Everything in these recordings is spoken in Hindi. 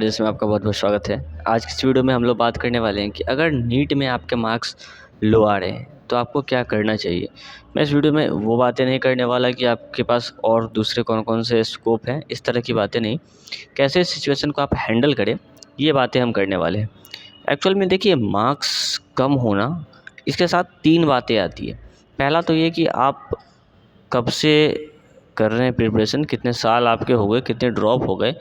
जिसमें आपका बहुत बहुत स्वागत है। आज की इस वीडियो में हम लोग बात करने वाले हैं कि अगर नीट में आपके मार्क्स लो आ रहे हैं तो आपको क्या करना चाहिए। मैं इस वीडियो में वो बातें नहीं करने वाला कि आपके पास और दूसरे कौन कौन से स्कोप हैं, इस तरह की बातें नहीं। कैसे इस सिचुएशन को आप हैंडल करें, ये बातें हम करने वाले हैं। एक्चुअल में देखिए, मार्क्स कम होना, इसके साथ 3 बातें आती है। पहला तो ये कि आप कब से कर रहे हैं प्रिपरेशन, कितने साल आपके हो गए, कितने ड्रॉप हो गए।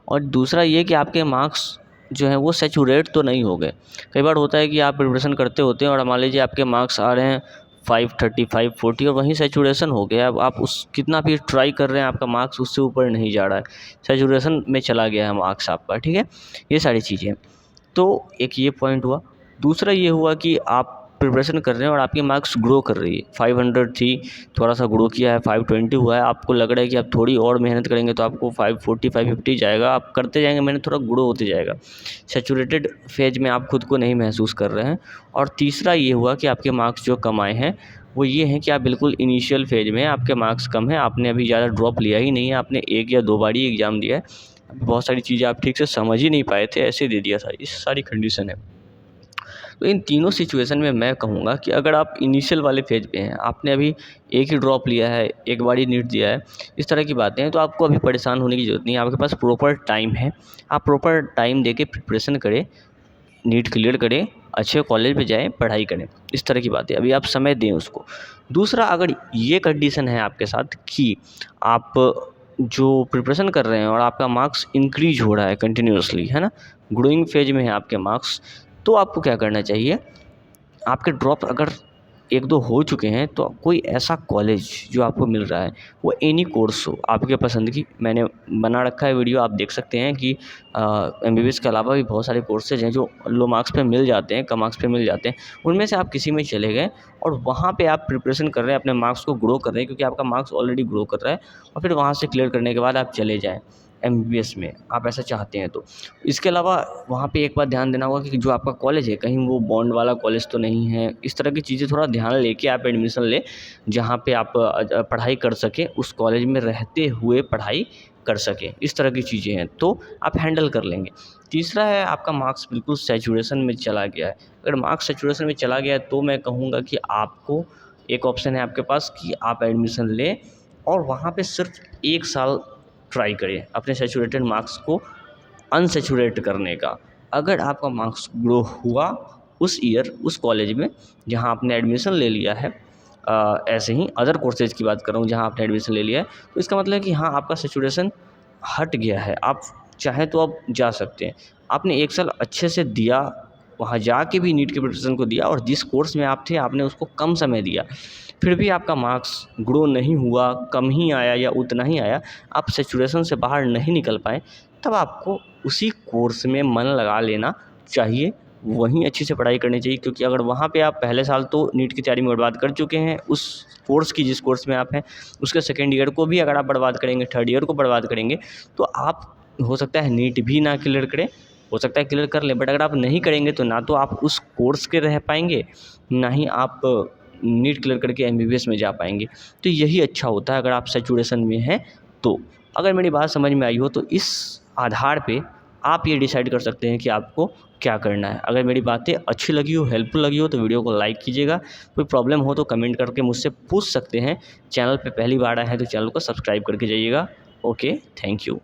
और दूसरा ये कि आपके मार्क्स जो हैं वो सैचुरेट तो नहीं हो गए। कई बार होता है कि आप प्रिपरेशन करते होते हैं और मान लीजिए आपके मार्क्स आ रहे हैं 530 540 और वहीं सैचुरेशन हो गया। अब आप उस कितना भी ट्राई कर रहे हैं, आपका मार्क्स उससे ऊपर नहीं जा रहा है, सैचुरेशन में चला गया है मार्क्स आपका। ठीक है, ये सारी चीज़ें। तो एक ये पॉइंट हुआ। दूसरा ये हुआ कि आप प्रिपरेशन कर रहे हैं और आपकी मार्क्स ग्रो कर रही है। 500 थी, थोड़ा सा ग्रो किया है, 520 हुआ है। आपको लग रहा है कि आप थोड़ी और मेहनत करेंगे तो आपको 540 550 जाएगा। आप करते जाएंगे मेहनत, थोड़ा ग्रो होते जाएगा। सैचुरेटेड फेज में आप खुद को नहीं महसूस कर रहे हैं। और तीसरा ये हुआ कि आपके मार्क्स जो कम आए हैं वो ये हैं कि आप बिल्कुल इनिशियल फेज में हैं, आपके मार्क्स कम हैं, आपने अभी ज़्यादा ड्रॉप लिया ही नहीं है, आपने 1 या 2 बार ही एग्ज़ाम दिया है। बहुत सारी चीज़ें आप ठीक से समझ ही नहीं पाए थे, ऐसे दे दिया था। ये सारी कंडीशन है। तो इन तीनों सिचुएशन में मैं कहूँगा कि अगर आप इनिशियल वाले फेज पे हैं, आपने अभी एक ही ड्रॉप लिया है, एक बार ही नीट दिया है, इस तरह की बातें हैं, तो आपको अभी परेशान होने की ज़रूरत नहीं है। आपके पास प्रॉपर टाइम है, आप प्रॉपर टाइम देके प्रिपरेशन करें, नीट क्लियर करें, अच्छे कॉलेज में जाएँ, पढ़ाई करें। इस तरह की बातें, अभी आप समय दें उसको। दूसरा, अगर ये कंडीशन है आपके साथ कि आप जो प्रिपरेशन कर रहे हैं और आपका मार्क्स इंक्रीज हो रहा है कंटिन्यूअसली, है ना, ग्रोइंग फेज में है आपके मार्क्स, तो आपको क्या करना चाहिए। आपके ड्रॉप अगर 1-2 हो चुके हैं तो कोई ऐसा कॉलेज जो आपको मिल रहा है, वो एनी कोर्स हो आपके पसंद की। मैंने बना रखा है वीडियो, आप देख सकते हैं कि एमबीबीएस के अलावा भी बहुत सारे कोर्सेज हैं जो लो मार्क्स पे मिल जाते हैं, कम मार्क्स पे मिल जाते हैं। उनमें से आप किसी में चले गए और वहाँ पे आप प्रिपरेशन कर रहे हैं, अपने मार्क्स को ग्रो कर रहे हैं, क्योंकि आपका मार्क्स ऑलरेडी ग्रो कर रहा है। और फिर वहाँ से क्लियर करने के बाद आप चले जाएँ एमबीबीएस में, आप ऐसा चाहते हैं तो। इसके अलावा वहाँ पे एक बात ध्यान देना होगा कि जो आपका कॉलेज है, कहीं वो बॉन्ड वाला कॉलेज तो नहीं है। इस तरह की चीज़ें थोड़ा ध्यान लेके आप एडमिशन लें, जहाँ पे आप पढ़ाई कर सकें, उस कॉलेज में रहते हुए पढ़ाई कर सकें। इस तरह की चीज़ें हैं तो आप हैंडल कर लेंगे। तीसरा है, आपका मार्क्स बिल्कुल सैचुरेशन में चला गया है। अगर मार्क्स सैचुरेशन में चला गया है तो मैं कहूँगा कि आपको एक ऑप्शन है आपके पास कि आप एडमिशन लें और वहाँ पे सिर्फ 1 साल ट्राई करें अपने सैचुरेटेड मार्क्स को अनसैचुरेट करने का। अगर आपका मार्क्स ग्रो हुआ उस ईयर, उस कॉलेज में जहाँ आपने एडमिशन ले लिया है, ऐसे ही अदर कोर्सेज की बात कर रहा हूँ जहाँ आपने एडमिशन ले लिया है, तो इसका मतलब है कि हाँ, आपका सैचुरेशन हट गया है। आप चाहें तो आप जा सकते हैं। आपने 1 साल अच्छे से दिया, वहाँ जाके भी नीट के प्रिपरेशन को दिया और जिस कोर्स में आप थे आपने उसको कम समय दिया, फिर भी आपका मार्क्स ग्रो नहीं हुआ, कम ही आया या उतना ही आया, आप सैचुरेशन से बाहर नहीं निकल पाए, तब आपको उसी कोर्स में मन लगा लेना चाहिए, वहीं अच्छे से पढ़ाई करनी चाहिए। क्योंकि अगर वहाँ पे आप पहले साल तो नीट की तैयारी में बर्बाद कर चुके हैं, उस कोर्स की जिस कोर्स में आप हैं उसके सेकेंड ईयर को भी अगर आप बर्बाद करेंगे, थर्ड ईयर को बर्बाद करेंगे, तो आप हो सकता है नीट भी ना क्लियर करें, हो सकता है क्लियर कर लें, बट अगर आप नहीं करेंगे तो ना तो आप उस कोर्स के रह पाएंगे, ना ही आप नीट क्लियर करके एमबीबीएस में जा पाएंगे। तो यही अच्छा होता है अगर आप सैचुरेशन में हैं तो। अगर मेरी बात समझ में आई हो तो इस आधार पे आप ये डिसाइड कर सकते हैं कि आपको क्या करना है। अगर मेरी बातें अच्छी लगी हो, हेल्पफुल लगी हो, तो वीडियो को लाइक कीजिएगा। कोई प्रॉब्लम हो तो कमेंट करके मुझसे पूछ सकते हैं। चैनल पे पहली बार आए हैं तो चैनल को सब्सक्राइब करके जाइएगा। Okay, thank you.